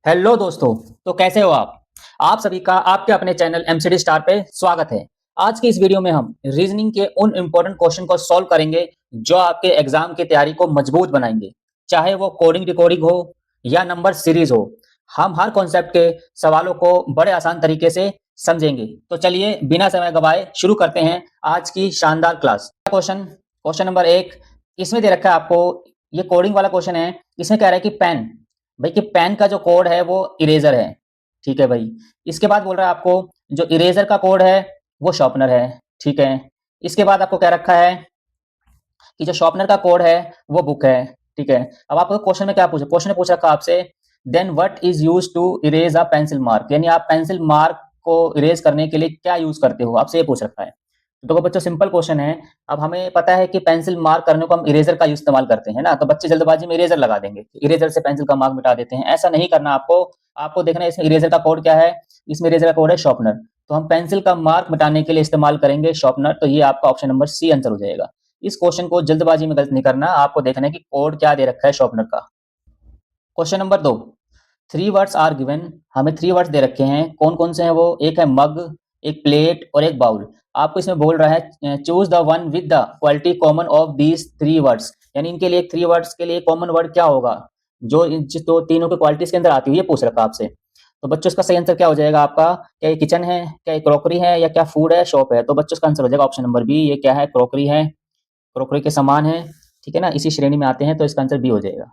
Hello दोस्तों। तो कैसे हो आप सभी का आपके अपने चैनल एमसीडी स्टार पे स्वागत है। आज की इस वीडियो में हम रीजनिंग के उन इम्पोर्टेंट क्वेश्चन को सॉल्व करेंगे जो आपके एग्जाम की तैयारी को मजबूत बनाएंगे, चाहे वो कोडिंग रिकॉर्डिंग हो या नंबर सीरीज हो। हम हर कॉन्सेप्ट के सवालों को बड़े आसान तरीके से समझेंगे। तो चलिए बिना समय गवाए शुरू करते हैं आज की शानदार क्लास। क्वेश्चन नंबर 1 इसमें दे रखा है आपको। ये कोडिंग वाला क्वेश्चन है। इसमें कह रहा है कि पेन, भाई कि पेन का जो कोड है वो इरेजर है। ठीक है भाई। इसके बाद बोल रहा है आपको जो इरेजर का कोड है वो शॉर्पनर है। ठीक है। इसके बाद आपको कह रखा है कि जो शॉर्पनर का कोड है वो बुक है। ठीक है। अब आपको क्वेश्चन में क्या पूछा, क्वेश्चन ने पूछ रखा आपसे then what is use to erase a pencil mark, यानी आप पेंसिल मार्क को इरेज करने के लिए क्या यूज करते हो, आपसे ये पूछ रखा है। तो बच्चों सिंपल क्वेश्चन है। अब हमें पता है कि पेंसिल मार्क करने को हम इरेजर का इस्तेमाल करते हैं ना, तो बच्चे जल्दबाजी में इरेजर लगा देंगे, इरेजर से पेंसिल का मार्क मिटा देते हैं। ऐसा नहीं करना आपको। आपको देखना है इसमें इरेजर का कोड क्या है। इसमें इरेजर का कोड है शॉर्पनर, तो हम पेंसिल का मार्क मिटाने के लिए इस्तेमाल करेंगे शॉर्पनर। तो ये आपका ऑप्शन नंबर सी आंसर हो जाएगा। इस क्वेश्चन को जल्दबाजी में गलत नहीं करना, आपको देखना है कि कोड क्या दे रखा है शॉर्पनर का। Question number 2, 3 words are given. हमें 3 वर्ड्स दे रखे हैं। कौन कौन से हैं वो? एक है मग, एक प्लेट और एक बाउल। आपको इसमें बोल रहा है choose the one with the quality common of these 3 words, यानी इनके लिए 3 वर्ड्स के लिए कॉमन वर्ड क्या होगा जो जिस तो तीनों के क्वालिटीज के अंदर आती हुई ये पूछ रखा आपसे। तो बच्चों इसका सही आंसर क्या हो जाएगा आपका? क्या ये किचन है, क्या ये क्रॉकरी है, या क्या फूड है, शॉप है? तो बच्चों इसका आंसर हो जाएगा ऑप्शन नंबर बी। ये क्या है? क्रॉकरी है, क्रॉकरी के समान है। ठीक है ना, इसी श्रेणी में आते हैं, तो इसका आंसर बी हो जाएगा।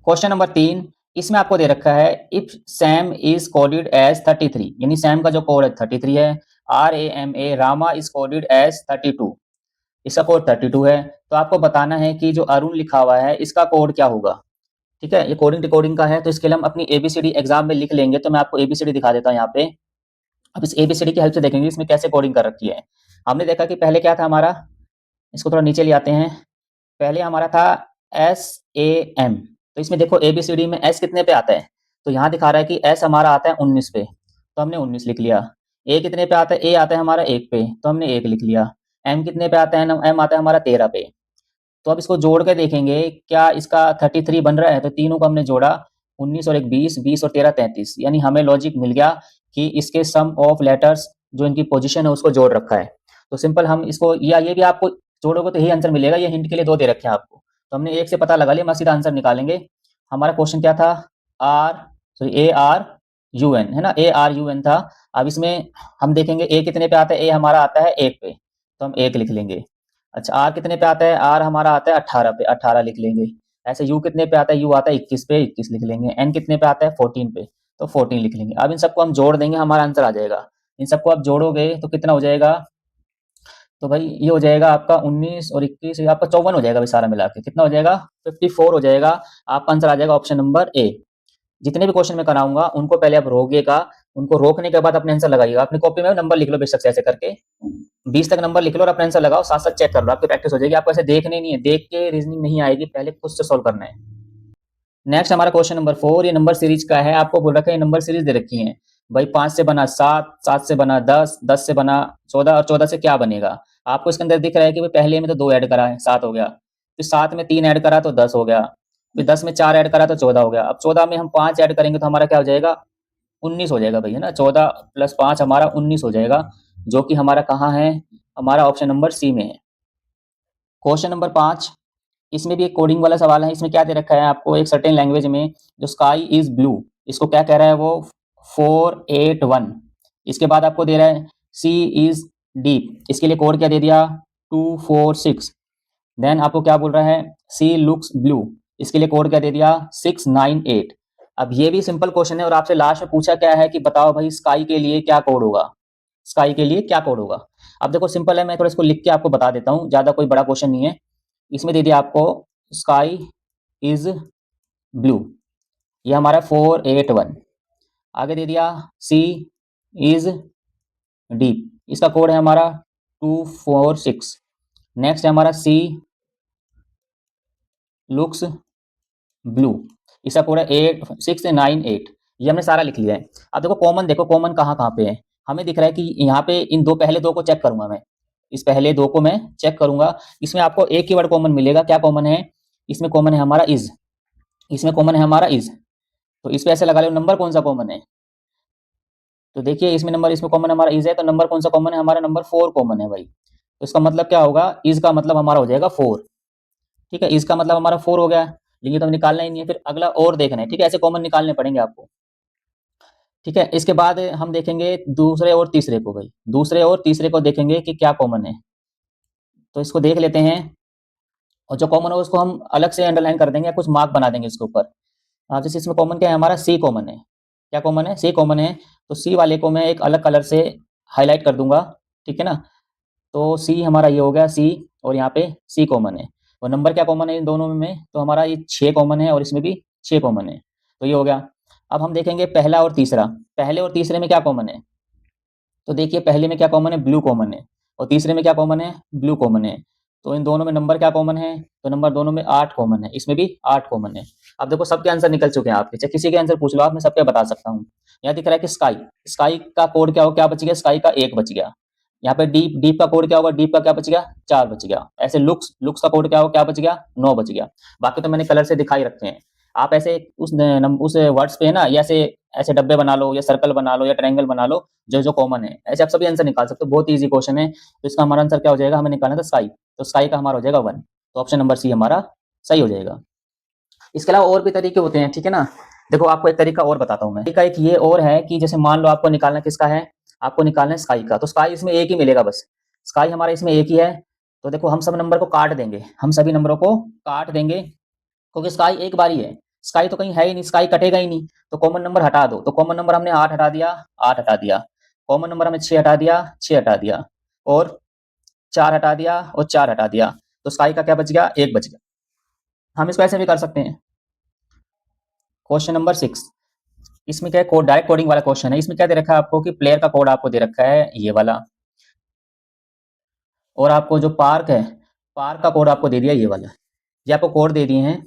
क्वेश्चन नंबर 3 इसमें आपको दे रखा है if Sam is coded as 33, यानी सैम का जो कोड है 33 है। RAMA Rama is coded as 32, इसका कोड 32 है। तो आपको बताना है कि जो अरुण लिखा हुआ है इसका कोड क्या होगा। ठीक है, ये कोडिंग डिकोडिंग का है, तो इसके लिए हम अपनी एबीसीडी एग्जाम में लिख लेंगे। तो मैं आपको एबीसीडी दिखा देता हूँ यहाँ पे। अब इस एबीसीडी की हेल्प से देखेंगे इसमें कैसे कोडिंग कर रखी है। हमने देखा कि पहले क्या था हमारा, इसको थोड़ा नीचे ले आते हैं। पहले हमारा था SAM। तो इसमें देखो एबीसीडी में एस कितने पे आता है, तो यहाँ दिखा रहा है कि एस हमारा आता है 19 पे, तो हमने 19 लिख लिया। ए कितने पे आता है? ए आता है हमारा 1 पे, तो हमने 1 लिख लिया। एम कितने पे आता है? एम आता है हमारा 13 पे। तो अब इसको जोड़ के देखेंगे क्या इसका 33 बन रहा है, तो तीनों को हमने जोड़ा, 19 और एक 20, 20 और 13 33, यानी हमें लॉजिक मिल गया कि इसके सम ऑफ लेटर्स जो इनकी पोजीशन है उसको जोड़ रखा है। तो सिंपल हम इसको, या ये भी आपको जोड़ोगे तो यही आंसर मिलेगा। ये हिंट के लिए 2 दे रखे हैं आपको, तो हमने 1 से पता लगा लिया, मैं सीधा आंसर निकालेंगे। हमारा क्वेश्चन क्या था? आर ARUN है ना, ARUN था। अब इसमें हम देखेंगे ए कितने पे आता है, ए हमारा आता है 1 पे, तो हम 1 लिख लेंगे। अच्छा, आर कितने पे आता है? आर हमारा आता है 18 पे, 18 लिख लेंगे। ऐसे यू कितने पे आता है? यू आता है 21 पे, 21 लिख लेंगे। एन कितने पे आता है? 14 पे, तो 14 लिख लेंगे। अब इन सबको हम जोड़ देंगे, हमारा आंसर आ जाएगा। इन सबको आप जोड़ोगे तो कितना हो जाएगा? तो भाई ये हो जाएगा आपका 19 और 21, ये आपका 54 हो जाएगा भाई, सारा मिला के कितना हो जाएगा? 54 हो जाएगा। आपका आंसर आ जाएगा ऑप्शन नंबर ए। जितने भी क्वेश्चन मैं कराऊंगा उनको पहले आप रोकिएगा, उनको रोकने के बाद अपने आंसर लगाइएगा। अपनी कॉपी में नंबर लिख लो बेशक से, ऐसे करके 20 तक नंबर लिख लो और अपने आंसर लगाओ, साथ साथ चेक कर लो, आपकी प्रैक्टिस हो जाएगी। आपको ऐसे देखने नहीं है, देख के रीजनिंग नहीं आएगी, पहले खुद से सोल्व करना है। नेक्स्ट हमारा क्वेश्चन नंबर 4, ये नंबर सीरीज का है। आपको बोल रखा है नंबर सीरीज दे रखी है भाई, 5 से बना 7, 7 से बना 10, 10 से बना 14 और 14 से क्या बनेगा। आपको इसके अंदर दिख रहा है कि भाई पहले में तो 2 ऐड करा है 7 हो गया, फिर 7 में 3 ऐड करा तो 10 हो गया, फिर 10 में 4 ऐड करा तो 14 हो गया। अब 14 में हम 5 ऐड करेंगे तो हमारा क्या हो जाएगा? 19 हो जाएगा भाई, है ना। 14 + 5 हमारा 19 हो जाएगा, जो कि हमारा कहाँ है? हमारा ऑप्शन नंबर सी में है। क्वेश्चन नंबर 5 इसमें भी एक कोडिंग वाला सवाल है। इसमें क्या दे रखा है आपको? एक सर्टेन लैंग्वेज में जो स्काई इज ब्लू, इसको क्या कह रहा है वो? 481। इसके बाद आपको दे रहा है सी इज डीप, इसके लिए कोड क्या दे दिया? 246। देन आपको क्या बोल रहा है? सी लुक्स ब्लू, इसके लिए कोड क्या दे दिया? 698। अब ये भी सिंपल क्वेश्चन है और आपसे लास्ट में पूछा क्या है कि बताओ भाई स्काई के लिए क्या कोड होगा, स्काई के लिए क्या कोड होगा। अब देखो सिंपल है, मैं थोड़ा इसको लिख के आपको बता देता हूँ, ज्यादा कोई बड़ा क्वेश्चन नहीं है। इसमें दे दिया आपको स्काई इज ब्लू, ये हमारा 481। आगे दे दिया सी इज डीप, इसका कोड है हमारा 246। नेक्स्ट है हमारा सी लुक्स ब्लू, इसका कोड है 8698। ये हमने सारा लिख लिया है। अब देखो कॉमन, देखो कॉमन कहाँ कहाँ पे है। हमें दिख रहा है कि यहाँ पे इन दो, पहले दो को चेक करूंगा मैं, इस पहले दो को मैं चेक करूंगा। इसमें आपको एक ही वर्ड कॉमन मिलेगा। क्या कॉमन है? इसमें कॉमन है हमारा इज, इसमें कॉमन है हमारा इज। तो इस पे ऐसे लगा लो नंबर कौन सा कॉमन है। तो देखिए इसमें नंबर, इसमें कॉमन हमारा इज है, तो नंबर कौन सा कॉमन है, हमारा नंबर 4 कॉमन है भाई। तो इसका मतलब क्या होगा, इज का मतलब हमारा हो जाएगा 4। ठीक है, इज का मतलब हमारा 4 हो गया, लेकिन तो हमें निकालना ही नहीं है, फिर अगला और देखना है। ठीक है, ऐसे कॉमन निकालने पड़ेंगे आपको। ठीक है, इसके बाद हम देखेंगे दूसरे और तीसरे को भाई, दूसरे और तीसरे को देखेंगे कि क्या कॉमन है। तो इसको देख लेते हैं, और जो कॉमन है उसको हम अलग से अंडरलाइन कर देंगे, कुछ मार्क बना देंगे इसके ऊपर। जैसे इसमें कॉमन क्या है, हमारा सी कॉमन है। क्या कॉमन है, सी कॉमन है। तो सी वाले को मैं एक अलग कलर से हाईलाइट कर दूंगा। ठीक है ना, तो सी हमारा ये हो गया सी, और यहाँ पे सी कॉमन है। और नंबर क्या कॉमन है इन दोनों में, तो हमारा ये 6 कॉमन है, और इसमें भी 6 कॉमन है। तो ये हो गया। अब हम देखेंगे पहला और तीसरा, पहले और तीसरे में क्या कॉमन है। तो देखिए पहले में क्या कॉमन है, ब्लू कॉमन है, और तीसरे में क्या कॉमन है, ब्लू कॉमन है। तो इन दोनों में नंबर क्या कॉमन है, तो नंबर दोनों में 8 कॉमन है, इसमें भी 8 कॉमन है। अब देखो सबके आंसर निकल चुके हैं आपके, चाहे किसी के आंसर पूछ लो आप, मैं सबके बता सकता हूँ। यहाँ दिख रहा है कि स्काई, स्काई का कोड क्या हो, क्या बच गया, स्काई का 1 बच गया। यहाँ पे डीप, डीप का कोड क्या होगा, डीप का क्या बच गया, 4 बच गया। ऐसे लुक्स, लुक्स का कोड क्या हो, क्या बच गया, 9 बच गया। बाकी तो मैंने कलर से दिखाई रखे हैं। आप ऐसे उस वर्ड्स पे है ना, या ऐसे ऐसे डब्बे बना लो, या सर्कल बना लो, या ट्रायंगल बना लो, जो जो कॉमन है, ऐसे आप सभी आंसर निकाल सकते हो। बहुत ईजी क्वेश्चन है। तो इसका हमारा आंसर क्या हो जाएगा, हमें निकालना था स्काई, तो स्काई का हमारा हो जाएगा 1। तो ऑप्शन नंबर सी हमारा सही हो जाएगा। इसके अलावा और भी तरीके होते हैं, ठीक है ना। देखो आपको एक तरीका और बताता हूँ मैं, तरीका एक ये और है कि जैसे मान लो आपको निकालना किसका है, आपको निकालना है स्काई का, तो स्काई इसमें एक ही मिलेगा बस, स्काई हमारा इसमें एक ही है। तो देखो हम सब नंबर को काट देंगे, हम सभी नंबरों को काट देंगे, क्योंकि स्काई एक बार ही है, स्काई तो कहीं है ही नहीं, स्काई कटेगा ही नहीं। तो कॉमन नंबर हटा दो, तो कॉमन नंबर हमने 8 हटा दिया, 8 हटा दिया। कॉमन नंबर हमने 6 हटा दिया, 6 हटा दिया। और 4 हटा दिया, और 4 हटा दिया। तो स्काई का क्या बच गया, 1 बच गया। हम इसको ऐसे भी कर सकते हैं। क्वेश्चन नंबर 6, इसमें क्या है, कोड, डायरेक्ट कोडिंग वाला क्वेश्चन है। इसमें क्या दे रखा है आपको कि प्लेयर का कोड आपको दे रखा है ये वाला, और आपको जो पार्क है, पार्क का कोड आपको दे दिया ये वाला। ये आपको कोड दे दिए हैं।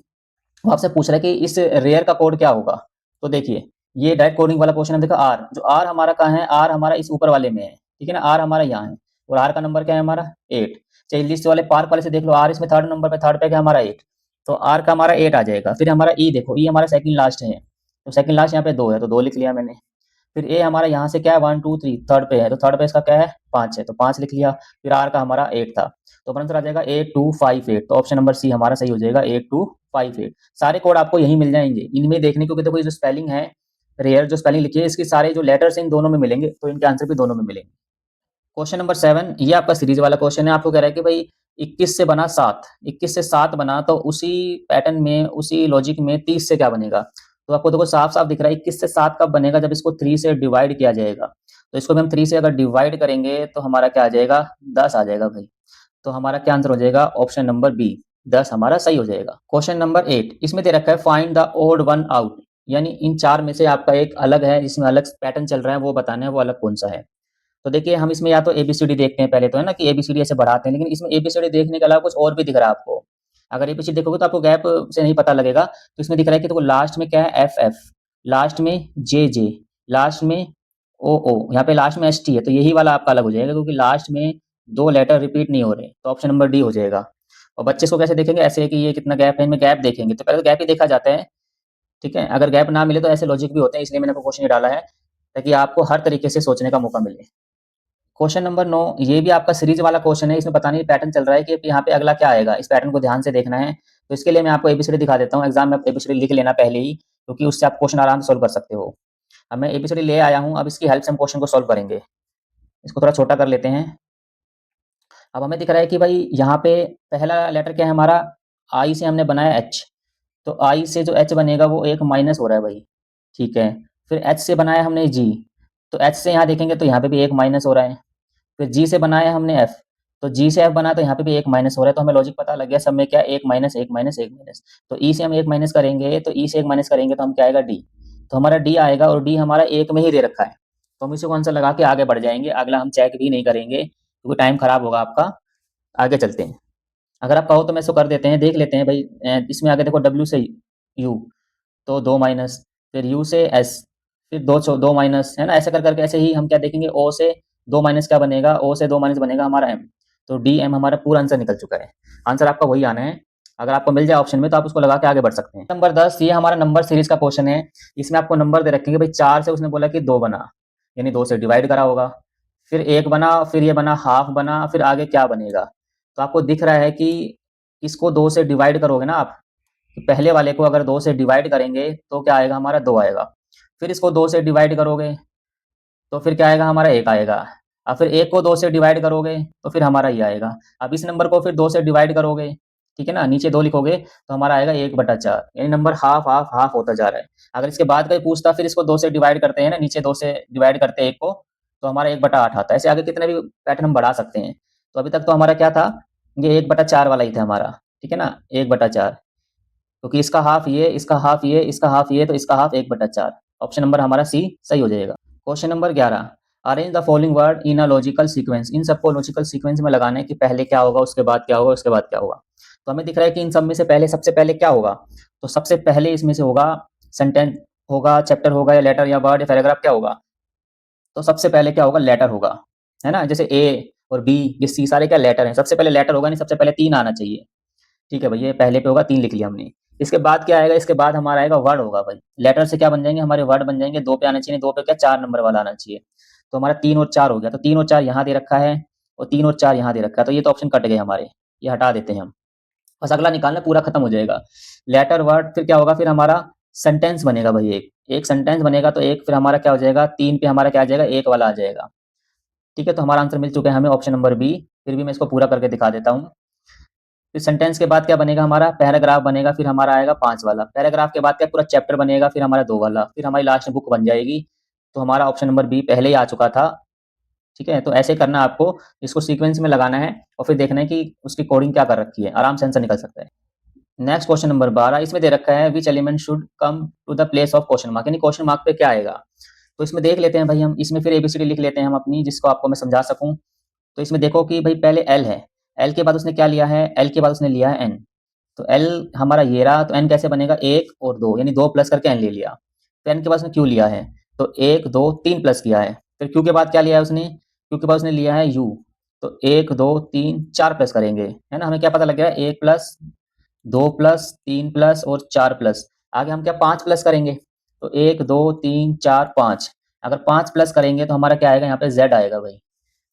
वो आपसे पूछ रहा है कि इस रेयर का कोड क्या होगा। तो देखिए ये डायरेक्ट कोडिंग वाला क्वेश्चन है। देखो आर, जो आर हमारा कहाँ है, आर हमारा इस ऊपर वाले में है, ठीक है ना, आर हमारा यहाँ है। और आर का नंबर क्या है हमारा 8। चलिए लिस्ट वाले पार्क वाले से देख लो, आर इसमें थर्ड नंबर पे, थर्ड पे क्या हमारा 8। तो आर का हमारा 8 आ जाएगा। फिर हमारा ई देखो, ई हमारा सेकंड लास्ट है, तो सेकंड लास्ट यहाँ पे 2 है, तो 2 लिख लिया मैंने। फिर ए हमारा यहाँ से क्या है 1 2 3, थर्ड पे है, तो थर्ड पे इसका क्या है 5 है, तो 5 लिख लिया। फिर आर का हमारा 8 था, तो अपना आंसर आ जाएगा 8258। तो ऑप्शन नंबर सी हमारा सही हो जाएगा 8258। सारे कोड आपको यहीं मिल जाएंगे, इनमें देखने को, देखो ये जो स्पेलिंग है, रेयर जो स्पेलिंग लिखी है, इसके सारे जो लेटर्स हैं इन दोनों में मिलेंगे, तो इनके आंसर भी दोनों में मिलेंगे। क्वेश्चन नंबर 7, ये आपका सीरीज वाला क्वेश्चन है। आपको कह रहा है कि भाई 21 से बना 7, 21 से 7 बना, तो उसी पैटर्न में, उसी लॉजिक में 30 से क्या बनेगा। तो आपको देखो साफ साफ दिख रहा है 21 से 7 कब बनेगा, जब इसको 3 से डिवाइड किया जाएगा। तो इसको भी हम 3 से अगर डिवाइड करेंगे तो हमारा क्या आ जाएगा, 10 आ जाएगा भाई। तो हमारा क्या आंसर हो जाएगा, ऑप्शन नंबर बी, 10 हमारा सही हो जाएगा। क्वेश्चन नंबर 8, इसमें दे रखा है find the odd one out, यानी इन 4 में से आपका एक अलग है, जिसमें अलग पैटर्न चल रहा है, वो बताना है वो अलग कौन सा है। तो देखिए हम इसमें या तो एबीसीडी देखते हैं पहले, तो है ना कि एबीसीडी ऐसे बढ़ाते हैं, लेकिन इसमें एबीसीडी देखने के अलावा कुछ और भी दिख रहा है आपको। अगर एबीसीडी देखोगे तो आपको गैप से नहीं पता लगेगा। तो इसमें दिख रहा है कि देखो लास्ट में क्या है, एफ एफ, लास्ट में जे जे, लास्ट में ओ ओ, यहाँ पे लास्ट में एस टी है, तो यही वाला आपका अलग हो जाएगा, क्योंकि लास्ट में 2 लेटर रिपीट नहीं हो रहे। तो ऑप्शन नंबर डी हो जाएगा। और बच्चे इसको कैसे देखेंगे, ऐसे है कि ये कितना गैप है, इनमें गैप देखेंगे, तो पहले तो गैप ही देखा जाता है। ठीक है, अगर गैप ना मिले तो ऐसे लॉजिक भी होते हैं, इसलिए मैंने आपको क्वेश्चन ये डाला है, ताकि आपको हर तरीके से सोचने का मौका मिले। क्वेश्चन नंबर 9, ये भी आपका सीरीज वाला क्वेश्चन है। इसमें पता नहीं पैटर्न चल रहा है कि यहाँ पे अगला क्या आएगा, इस पैटर्न को ध्यान से देखना है। तो इसके लिए मैं आपको एबीसीडी दिखा देता हूँ। एग्जाम में आप एबीसीडी लिख लेना पहले ही, क्योंकि उससे आप क्वेश्चन आराम से सोल्व कर सकते हो। अब मैं एबीसीडी ले आया हूँ, अब इसकी हेल्प से हम क्वेश्चन को सोल्व करेंगे। इसको थोड़ा छोटा कर लेते हैं। अब हमें दिख रहा है कि भाई यहाँ पे पहला लेटर क्या है हमारा, आई से हमने बनाया एच, तो आई से जो एच बनेगा वो एक माइनस हो रहा है भाई। ठीक है, फिर एच से बनाया हमने जी, तो एच से यहाँ देखेंगे तो यहाँ पे भी एक माइनस हो रहा है। फिर जी से बनाया हमने एफ, तो जी से एफ बना तो यहाँ पे भी एक माइनस हो रहा है। तो हमें लॉजिक पता लग गया, सब में क्या एक माइनस एक माइनस एक माइनस। तो ई से हम एक माइनस करेंगे, तो ई से एक माइनस करेंगे तो हम क्या आएगा डी। तो हमारा डी आएगा, और डी हमारा एक में ही दे रखा है, तो हम इसी को आंसर लगा के आगे बढ़ जाएंगे। अगला हम चेक भी नहीं करेंगे, क्योंकि टाइम खराब होगा आपका। आगे चलते हैं। अगर आप कहो तो मैं इसको कर देते हैं, देख लेते हैं भाई। इसमें आगे देखो डब्ल्यू से यू, तो 2 माइनस, फिर यू से एस, फिर 2 माइनस, है ना। ऐसे कर करके ऐसे ही हम क्या देखेंगे, ओ से 2 माइनस क्या बनेगा, ओ से 2 माइनस बनेगा हमारा एम। तो डी एम हमारा पूरा आंसर निकल चुका है। आंसर आपका वही आना है, अगर आपको मिल जाए ऑप्शन में तो आप उसको लगा के आगे बढ़ सकते हैं। नंबर 10, ये हमारा नंबर सीरीज का क्वेश्चन है। इसमें आपको नंबर दे रखेंगे भाई 4 से उसने बोला कि 2 बना, यानी 2 से डिवाइड करा होगा, फिर 1 बना, फिर ये बना हाफ बना, फिर आगे क्या बनेगा। तो आपको दिख रहा है कि इसको 2 से डिवाइड करोगे ना आप, तो पहले वाले को अगर 2 से डिवाइड करेंगे तो क्या आएगा हमारा 2 आएगा, फिर इसको 2 से डिवाइड करोगे तो फिर क्या आएगा हमारा 1 आएगा, और फिर 1 को 2 से डिवाइड करोगे तो फिर हमारा ये आएगा। अब इस नंबर को फिर 2 से डिवाइड करोगे, ठीक है ना, नीचे 2 लिखोगे तो हमारा आएगा 1/4, यानी नंबर हाफ हाफ हाफ होता जा रहा है। अगर इसके बाद कोई पूछता फिर इसको 2 से डिवाइड करते हैं ना, नीचे 2 से डिवाइड करते हैं 1 को, तो हमारा 1/8 आता है। ऐसे आगे कितने भी पैटर्न हम बढ़ा सकते हैं। तो अभी तक तो हमारा क्या था, ये 1/4 वाला ही था हमारा, ठीक है ना, 1/4, क्योंकि इसका हाफ ये, इसका हाफ ये, इसका हाफ ये, तो इसका हाफ 1/4। ऑप्शन नंबर हमारा सी सही हो जाएगा। Question number 11, arrange the following word in a logical sequence. इन सबको लॉजिकल सीक्वेंस में लगाना है कि पहले क्या होगा, उसके बाद क्या होगा, उसके बाद क्या होगा। तो हमें दिख रहा है कि इन सब में से पहले, सबसे पहले क्या होगा, तो सबसे पहले इसमें से होगा सेंटेंस होगा, चैप्टर होगा, या लेटर या वर्ड या पैराग्राफ, क्या होगा। तो सबसे पहले क्या होगा, लेटर होगा, है ना, जैसे ए और बी, ये सी सारे क्या लेटर हैं, सबसे पहले लेटर होगा, नहीं सबसे पहले 3 आना चाहिए। ठीक है भाई, ये पहले पे होगा, 3 लिख लिया हमने। इसके बाद क्या आएगा, इसके बाद हमारा आएगा वर्ड होगा भाई। लेटर से क्या बन जाएंगे हमारे वर्ड बन जाएंगे, 2 पे आना चाहिए, 2 पे क्या 4 नंबर वाला आना चाहिए। तो हमारा 3 और 4 हो गया, तो 3 और 4 यहाँ दे रखा है और 3 और 4 यहाँ दे रखा है, तो ये तो ऑप्शन कट गए हमारे, ये हटा देते हैं हम। बस अगला निकालना, पूरा खत्म हो जाएगा। लेटर वर्ड, फिर क्या होगा, फिर हमारा सेंटेंस बनेगा भाई, एक एक सेंटेंस बनेगा, तो एक फिर हमारा क्या हो जाएगा, 3 पे हमारा क्या आ जाएगा, 1 वाला आ जाएगा। ठीक है, तो हमारा आंसर मिल चुका है हमें, ऑप्शन नंबर बी। फिर भी मैं इसको पूरा करके दिखा देता हूँ। फिर सेंटेंस के बाद क्या बनेगा हमारा, पैराग्राफ बनेगा, फिर हमारा आएगा 5 वाला। पैराग्राफ के बाद क्या, पूरा चैप्टर बनेगा, फिर हमारा 2 वाला, फिर हमारी लास्ट में बुक बन जाएगी। तो हमारा ऑप्शन नंबर बी पहले ही आ चुका था। ठीक है, तो ऐसे करना आपको, इसको सीक्वेंस में लगाना है और फिर देखना है कि उसकी कोडिंग क्या कर रखी है, आराम से आंसर निकल सकता है। नेक्स्ट क्वेश्चन नंबर 12, इसमें दे रखा है which element should come to the place of question mark, यानी क्वेश्चन मार्क पे क्या आएगा। तो इसमें देख लेते हैं भाई हम, इसमें फिर एबीसीडी लिख लेते हैं हम अपनी, जिसको आपको मैं समझा सकूं। तो इसमें देखो कि भाई पहले एल है, एल के बाद उसने क्या लिया है, एल के बाद उसने लिया है एन। तो एल हमारा ये रहा, तो एन कैसे बनेगा, 1 और 2, यानी 2 प्लस करके एन ले लिया। तो एन के बाद उसने क्यू लिया है, तो 1 2 3 प्लस किया है। फिर क्यू के बाद क्या लिया है उसने, क्यू के बाद उसने लिया है यू, तो 1 2 3 4 प्लस करेंगे, है ना। हमें क्या पता लग गया, 1 प्लस 2 प्लस 3 प्लस और 4 प्लस, आगे हम क्या 5 प्लस करेंगे। तो 1 2 3 4 5, अगर 5 प्लस करेंगे तो हमारा क्या आएगा, यहाँ पे जेड आएगा भाई।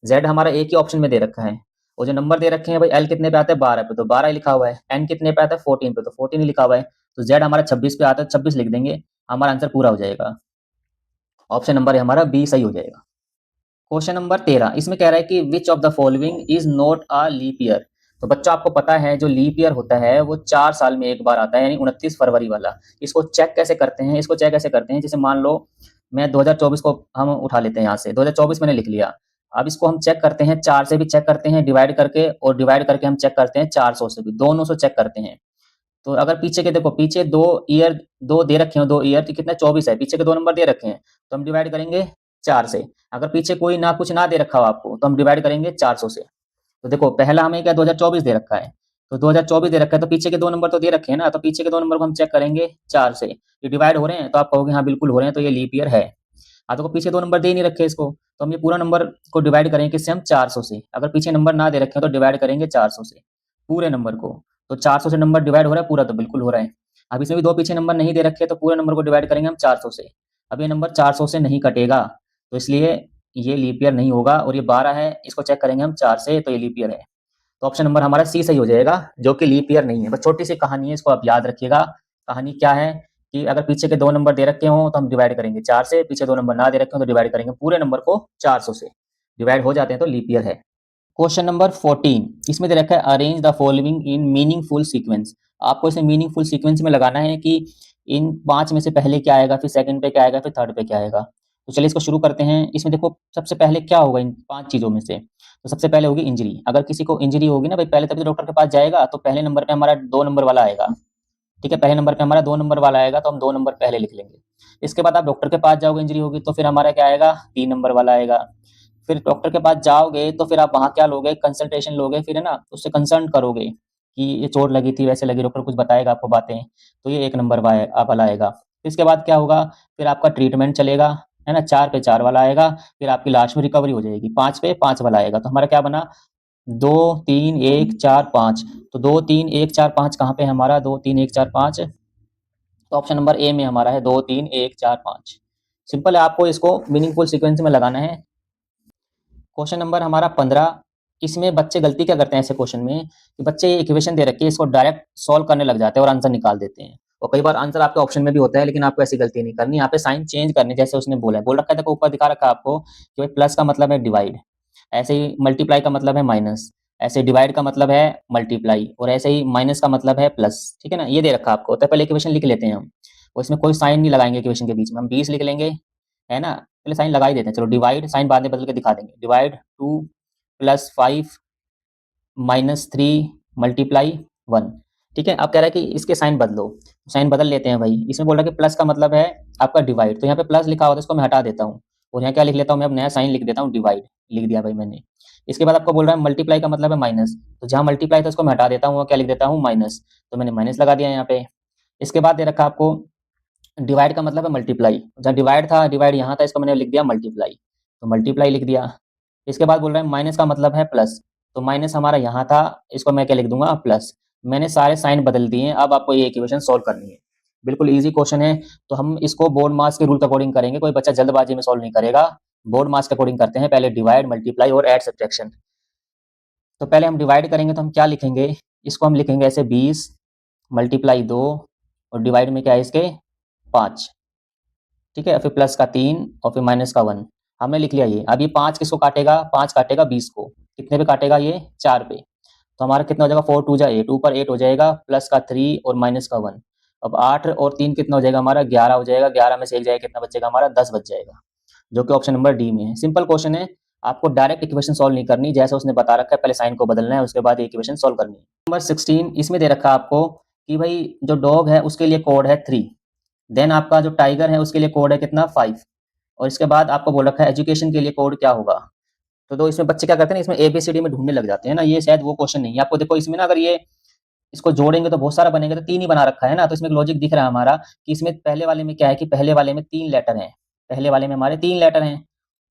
जेड हमारा एक ही ऑप्शन में दे रखा है, और जो नंबर दे रखे हैं भाई, एल कितने पे आता है 12 पे, तो 12 ही लिखा हुआ है। एन कितने पे आता है 14 पे, तो 14 ही लिखा हुआ है। तो जेड हमारा 26 पे आता है, 26 लिख देंगे, हमारा आंसर पूरा हो जाएगा। ऑप्शन नंबर हमारा बी सही हो जाएगा। क्वेश्चन नंबर 13, इसमें कह रहा है कि which of the following is not a leap year. तो बच्चों आपको पता है जो लीप ईयर होता है वो 4 साल में एक बार आता है, यानी 29 फरवरी वाला। इसको चेक कैसे करते हैं, इसको चेक कैसे करते हैं, जैसे मान लो मैं 2024 को हम उठा लेते हैं, यहाँ से 2024 मैंने लिख लिया। अब इसको हम चेक करते हैं, 4 से भी चेक करते हैं डिवाइड करके, और डिवाइड करके हम चेक करते हैं 400 से भी, दोनों से चेक करते हैं। तो अगर पीछे के देखो, पीछे 2 ईयर 2 दे रखे हो, 2 ईयर तो कितना 24 है, पीछे के 2 नंबर दे रखे हैं, तो हम डिवाइड करेंगे 4 से। अगर पीछे कोई ना कुछ ना दे रखा हो आपको, तो हम डिवाइड करेंगे 400 से। तो देखो पहला हमें क्या 2024 दे रखा है, तो 2024 दे रखा है, तो पीछे के 2 नंबर तो दे रखे हैं ना, तो पीछे के 2 नंबर को हम चेक करेंगे 4 से। ये डिवाइड हो रहे हैं तो आप कहोगे हाँ बिल्कुल हो रहे हैं, तो ये लीप ईयर है। हाँ, तो पीछे 2 नंबर दे नहीं रखे इसको, तो हम ये पूरा नंबर को डिवाइड करेंगे किससे, हम 400 से। अगर पीछे नंबर ना दे रखे हो तो डिवाइड करेंगे 400 से पूरे नंबर को। तो 400 से नंबर डिवाइड हो रहा है पूरा, तो बिल्कुल हो रहा है। अब इसमें भी 2 पीछे नंबर नहीं दे रखे, तो पूरे नंबर को डिवाइड करेंगे हम 400 से। अब ये नंबर 400 से नहीं कटेगा, तो इसलिए ये लीप ईयर नहीं होगा। और ये 12 है, इसको चेक करेंगे हम 4 से, तो ये लीप ईयर है। तो ऑप्शन नंबर हमारा सी सही हो जाएगा, जो कि लीप ईयर नहीं है। बस छोटी सी कहानी है, इसको आप याद रखिएगा। कहानी क्या है कि अगर पीछे के 2 नंबर दे रखे हों तो हम डिवाइड करेंगे 4 से, पीछे 2 नंबर ना दे रखे हों तो डिवाइड करेंगे पूरे नंबर को 400 से। डिवाइड हो जाते हैं तो लीप ईयर है। क्वेश्चन नंबर 14, इसमें दे रखा है arrange the following in meaningful sequence. आपको इसे मीनिंगफुल सीक्वेंस में लगाना है कि इन 5 में से पहले क्या आएगा, फिर सेकंड पे क्या आएगा, फिर थर्ड पे क्या आएगा। तो चलिए इसको शुरू करते हैं। इसमें देखो सबसे पहले क्या होगा इन 5 चीज़ों में से, तो सबसे पहले होगी इंजरी। अगर किसी को इंजरी होगी ना भाई, पहले तभी तो डॉक्टर के पास जाएगा, तो पहले नंबर पे हमारा 2 नंबर वाला आएगा। ठीक है, पहले नंबर पे हमारा 2 नंबर वाला आएगा, तो हम 2 नंबर पहले लिख लेंगे। इसके बाद आप डॉक्टर के पास जाओगे, इंजरी होगी तो फिर हमारा क्या आएगा, 3 नंबर वाला आएगा। फिर डॉक्टर के पास जाओगे तो फिर आप वहाँ क्या लोगे, कंसल्टेशन लोगे, फिर है ना उससे कंसल्ट करोगे कि ये चोट लगी थी, वैसे लगी, डॉक्टर कुछ बताएगा आपको बातें, तो ये 1 नंबर वाला आएगा। फिर इसके बाद क्या होगा, फिर आपका ट्रीटमेंट चलेगा, है ना, 4 पे 4 वाला आएगा। फिर आपकी लास्ट में रिकवरी हो जाएगी, 5 पे 5 वाला आएगा। तो हमारा क्या बना, 2 3 1 4 5। तो 2 3 1 4 5 कहाँ पे है हमारा? 2 3 1 4 5। तो ऑप्शन नंबर ए में हमारा है 2 3 1 4 5। सिंपल है, आपको इसको मीनिंगफुल सीक्वेंस में लगाना है। क्वेश्चन नंबर हमारा 15। इसमें बच्चे गलती क्या करते हैं ऐसे क्वेश्चन में कि बच्चे ये इक्वेशन दे रखी है, इसको डायरेक्ट सॉल्व करने लग जाते हैं और आंसर निकाल देते हैं। और कई बार आंसर आपके ऑप्शन में भी होता है, लेकिन आपको ऐसी गलती नहीं करनी। यहाँ पे साइन चेंज करने, जैसे उसने बोला है, बोल रखा है, देखो ऊपर दिखा रखा है आपको कि भाई प्लस का मतलब है डिवाइड, ऐसे ही मल्टीप्लाई का मतलब है माइनस, ऐसे डिवाइड का मतलब है मल्टीप्लाई, और ऐसे ही माइनस का मतलब है प्लस। ठीक है ना, ये दे रखा है आपको। तो पहले इक्वेशन लिख लेते हैं हम, और इसमें कोई साइन नहीं लगाएंगे इक्वेशन के बीच में, हम 20 लिख लेंगे, है ना। पहले साइन लगा ही देते हैं, चलो डिवाइड, साइन बाद में बदल के दिखा देंगे। Divide 2 plus 5 minus 3 multiply 1। ठीक है, अब कह रहा है कि इसके साइन बदलो, साइन बदल लेते हैं भाई। इसमें बोल रहा है कि प्लस का मतलब है आपका डिवाइड, तो यहाँ पे प्लस लिखा होता है, इसको मैं हटा देता हूँ, और यहाँ क्या लिख लेता हूँ मैं, अब नया साइन लिख देता हूँ, डिवाइड लिख दिया भाई मैंने। इसके बाद आपको बोल रहा है मल्टीप्लाई का मतलब है माइनस, तो जहाँ मल्टीप्लाई था उसको मैं हटा देता हूँ, और क्या लिख देता हूँ, माइनस, तो मैंने माइनस लगा दिया यहाँ पे। इसके बाद दे रखा आपको डिवाइड का मतलब है मल्टीप्लाई, जहाँ डिवाइड था, डिवाइड यहाँ था, इसको मैंने लिख दिया मल्टीप्लाई, तो मल्टीप्लाई लिख दिया। इसके बाद बोल रहे हैं माइनस का मतलब है प्लस, तो माइनस हमारा यहाँ था, इसको मैं क्या लिख दूंगा, प्लस। मैंने सारे साइन बदल दिए हैं। अब आपको ये इक्वेशन सॉल्व करनी है, बिल्कुल इजी क्वेश्चन है। तो हम इसको बोर्ड मार्क्स के रूल के अकॉर्डिंग करेंगे, कोई बच्चा जल्दबाजी में सॉल्व नहीं करेगा। बोर्ड मार्क्स के अकॉर्डिंग करते हैं, पहले डिवाइड, मल्टीप्लाई और एड सब्ट्रैक्शन। तो पहले हम डिवाइड करेंगे, तो हम क्या लिखेंगे, इसको हम लिखेंगे ऐसे 20 मल्टीप्लाई 2, और डिवाइड में क्या है इसके 5। ठीक है, फिर प्लस का 3 और फिर माइनस का 1। हमने लिख लिया ये। अब ये 5 किसको काटेगा, 5 काटेगा 20 को, कितने पे काटेगा ये, 4 पे। तो हमारा कितना हो जाएगा, 4 2 जा 8, ऊपर 8 हो जाएगा, प्लस का 3 और माइनस का 1। अब 8 और 3 कितना हो जाएगा हमारा, 11 हो जाएगा। 11 में से एक जाएगा, कितना बचेगा हमारा, 10 बच जाएगा, जो कि ऑप्शन नंबर डी में है। सिंपल क्वेश्चन है, आपको डायरेक्ट इक्वेशन सॉल्व नहीं करनी, जैसा उसने बता रखा है, पहले साइन को बदलना है, उसके बाद इक्वेशन सॉल्व करनी है। नंबर 16, इसमें दे रखा है आपको कि भाई जो डॉग है उसके लिए कोड है 3, देन आपका जो टाइगर है उसके लिए कोड है कितना, 5, और इसके बाद आपको बोल रखा है एजुकेशन के लिए कोड क्या होगा। तो इसमें बच्चे क्या करते हैं, इसमें एबीसीडी में ढूंढने लग जाते हैं ना, ये शायद वो क्वेश्चन नहीं है। आपको देखो इसमें ना, अगर ये इसको जोड़ेंगे तो बहुत सारा बनेगा, तो 3 ही बना रखा है ना, तो इसमें एक लॉजिक दिख रहा है हमारा कि इसमें पहले वाले में क्या है कि पहले वाले में 3 लेटर हैं, पहले वाले में हमारे 3 लेटर हैं,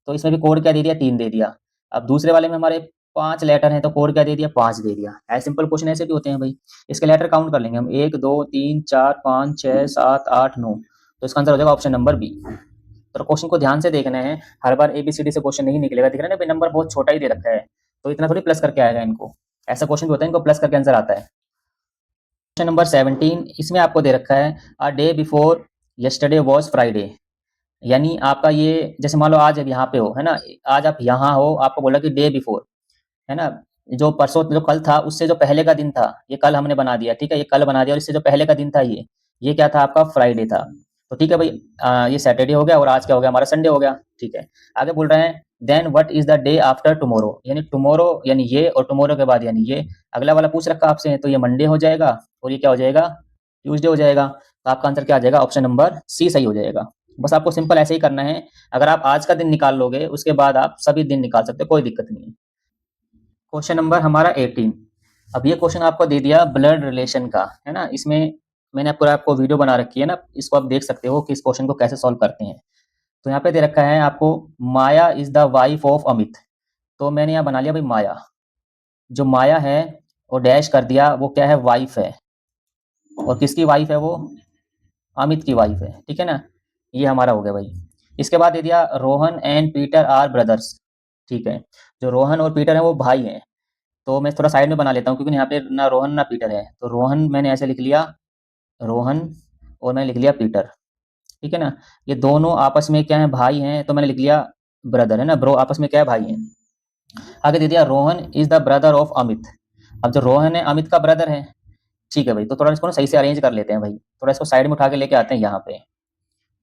तो इसमें भी कोड क्या दे दिया, 3 दे दिया। अब दूसरे वाले में हमारे 5 लेटर हैं, तो कोड क्या दे दिया, 5 दे दिया। ऐसे सिंपल क्वेश्चन ऐसे भी होते हैं भाई। इसके लेटर काउंट कर लेंगे हम, 1 2 3 4 5 6 7 8 9, तो इसका आंसर हो जाएगा ऑप्शन नंबर बी। तो क्वेश्चन को ध्यान से देखना है, हर बार एबीसीडी से क्वेश्चन नहीं निकलेगा। दिख रहा है ना, नंबर बहुत छोटा ही दे रखा है, तो इतना थोड़ी प्लस करके आएगा इनको। ऐसा क्वेश्चन भी होता है, इनको प्लस करके आंसर आता है। क्वेश्चन नंबर 17, इसमें आपको दे रखा है a day before yesterday was Friday, यानी आपका ये, जैसे मान लो आज आप यहाँ पे हो, है ना, आज आप यहाँ हो, आपको बोला कि डे बिफोर, है ना, जो परसों जो कल था उससे जो पहले का दिन था, ये कल हमने बना दिया। ठीक है, ये कल बना दिया, और इससे जो पहले का दिन था ये क्या था आपका, फ्राइडे था। तो ठीक है भाई, ये सैटरडे हो गया, और आज क्या हो गया हमारा, संडे हो गया। ठीक है, आगे बोल रहे हैं then what is the day after tomorrow, यानी टुमारो यानी ये, और टुमारो के बाद यानी ये। अगला वाला पूछ रखा आपसे, तो ये मंडे हो जाएगा, और ये क्या हो जाएगा, ट्यूसडे हो जाएगा। तो आपका आंसर क्या आ जाएगा, ऑप्शन नंबर सी सही हो जाएगा। बस आपको सिंपल ऐसे ही करना है, अगर आप आज का दिन निकाल लोगे, उसके बाद आप सभी दिन निकाल सकते हो, कोई दिक्कत नहीं है। क्वेश्चन नंबर हमारा 18। अब ये क्वेश्चन आपको दे दिया ब्लड रिलेशन का, है ना, इसमें मैंने पूरा आपको वीडियो बना रखी है ना, इसको आप देख सकते हो कि इस क्वेश्चन को कैसे सॉल्व करते हैं। तो यहाँ पे दे रखा है आपको Maya is the wife of Amit, तो मैंने यहाँ बना लिया भाई माया, जो माया है वो डैश कर दिया, वो क्या है, वाइफ है, और किसकी वाइफ है वो, अमित की वाइफ है। ठीक है ना, ये हमारा हो गया भाई। इसके बाद दे दिया Rohan and Peter are brothers. ठीक है, जो रोहन और पीटर है वो भाई हैं, तो मैं थोड़ा साइड में बना लेता हूँ, क्योंकि यहाँ पे ना रोहन ना पीटर है, तो रोहन मैंने ऐसे लिख लिया, रोहन, और मैंने लिख लिया पीटर। ठीक है ना, ये दोनों आपस में क्या है, भाई हैं, तो मैंने लिख लिया ब्रदर, है ना, ब्रो आपस में क्या है, भाई हैं। आगे दे दिया Rohan is the brother of Amit. अब जो रोहन है अमित का ब्रदर है। ठीक है भाई, तो थोड़ा इसको ना सही से अरेंज कर लेते हैं भाई, थोड़ा इसको साइड में उठा के लेके आते हैं यहाँ पे,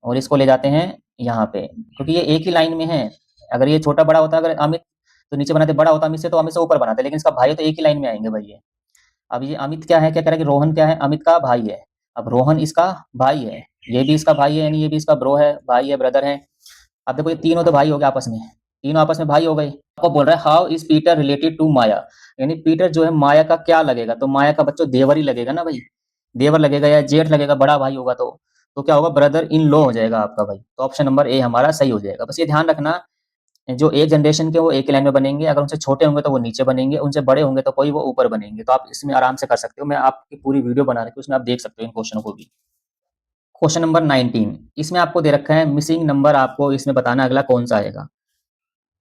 और इसको ले जाते हैं यहाँ पे, क्योंकि ये एक ही लाइन में है। अगर ये छोटा बड़ा होता, अगर अमित तो नीचे बनाते, बड़ा होता अमित से तो अमित से ऊपर बनाते, लेकिन इसका भाई तो एक ही लाइन में आएंगे भाई ये। अब ये अमित क्या है, क्या कह रहा है कि रोहन क्या है, अमित का भाई है। अब रोहन इसका भाई है, ये भी इसका भाई है, यानी ये भी इसका ब्रो है, भाई है, ब्रदर है। अब देखो ये तीनों तो भाई हो गए आपस में, तीनों आपस में भाई हो गए। आपको बोल रहा है how is Peter related to Maya, यानी पीटर जो है माया का क्या लगेगा, तो माया का बच्चों देवर ही लगेगा ना भाई, देवर लगेगा या जेठ लगेगा, बड़ा भाई होगा तो क्या होगा, ब्रदर इन लॉ हो जाएगा आपका भाई। तो ऑप्शन नंबर ए हमारा सही हो जाएगा। बस ये ध्यान रखना, जो एक जनरेशन के वो एक ही लाइन में बनेंगे, अगर उनसे छोटे होंगे तो वो नीचे बनेंगे, उनसे बड़े होंगे तो कोई वो ऊपर बनेंगे। तो आप इसमें आराम से कर सकते हो। मैं आपकी पूरी वीडियो बना रखी हूँ, उसमें आप देख सकते हो इन क्वेश्चनों को भी। क्वेश्चन नंबर 19, इसमें आपको दे रखा है मिसिंग नंबर, आपको इसमें बताना है अगला कौन-सा आएगा।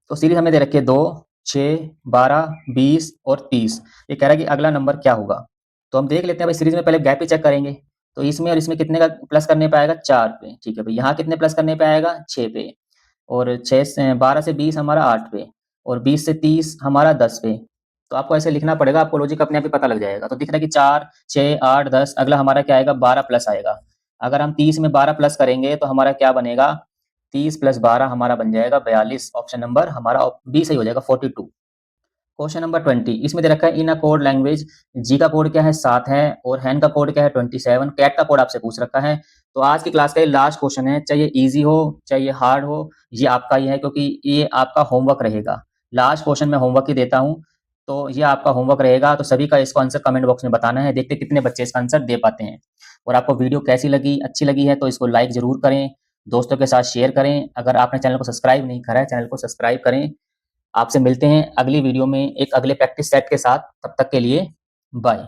तो सीरीज़ हमें दे रखी है 2, 6, 12, 20 और 30। ये कह रहा है कि अगला नंबर क्या होगा? तो हम देख लेते हैं भाई, सीरीज़ में पहले गैप ही चेक करेंगे। तो इसमें और इसमें कितने का प्लस करने पे आएगा? 4 पे, ठीक है भाई। यहाँ कितने प्लस करने पे आएगा? 6 पे। और 6 से 12 से 20 हमारा 8 पे, और 20 से 30 हमारा 10 पे। तो आपको ऐसे लिखना पड़ेगा, आपको लॉजिक अपने आप ही पता लग जाएगा। तो दिख रहा है कि 4, 6, 8, 10, अगला हमारा क्या आएगा? 12 प्लस आएगा। अगर हम 30 में 12 प्लस करेंगे तो हमारा क्या बनेगा? 30 प्लस 12 हमारा बन जाएगा 42। ऑप्शन नंबर हमारा बी सही हो जाएगा, 42। क्वेश्चन नंबर 20, इसमें दे रखा है इन अ कोड लैंग्वेज, जी का कोड क्या है? 7 है, और हैन का कोड क्या है? 27। कैट का कोड आपसे पूछ रखा है। तो आज की क्लास का ये लास्ट क्वेश्चन है, चाहे ये ईजी हो चाहे ये हार्ड हो, ये आपका ही है, क्योंकि ये आपका होमवर्क रहेगा। लास्ट क्वेश्चन मैं होमवर्क ही देता हूँ, तो ये आपका होमवर्क रहेगा। तो सभी का इसको आंसर कमेंट बॉक्स में बताना है, देखते हैं कितने बच्चे इसका आंसर दे पाते हैं। और आपको वीडियो कैसी लगी? अच्छी लगी है तो इसको लाइक जरूर करें, दोस्तों के साथ शेयर करें। अगर आपने चैनल को सब्सक्राइब नहीं करा है, चैनल को सब्सक्राइब करें। आपसे मिलते हैं अगली वीडियो में एक अगले प्रैक्टिस सेट के साथ। तब तक के लिए बाय।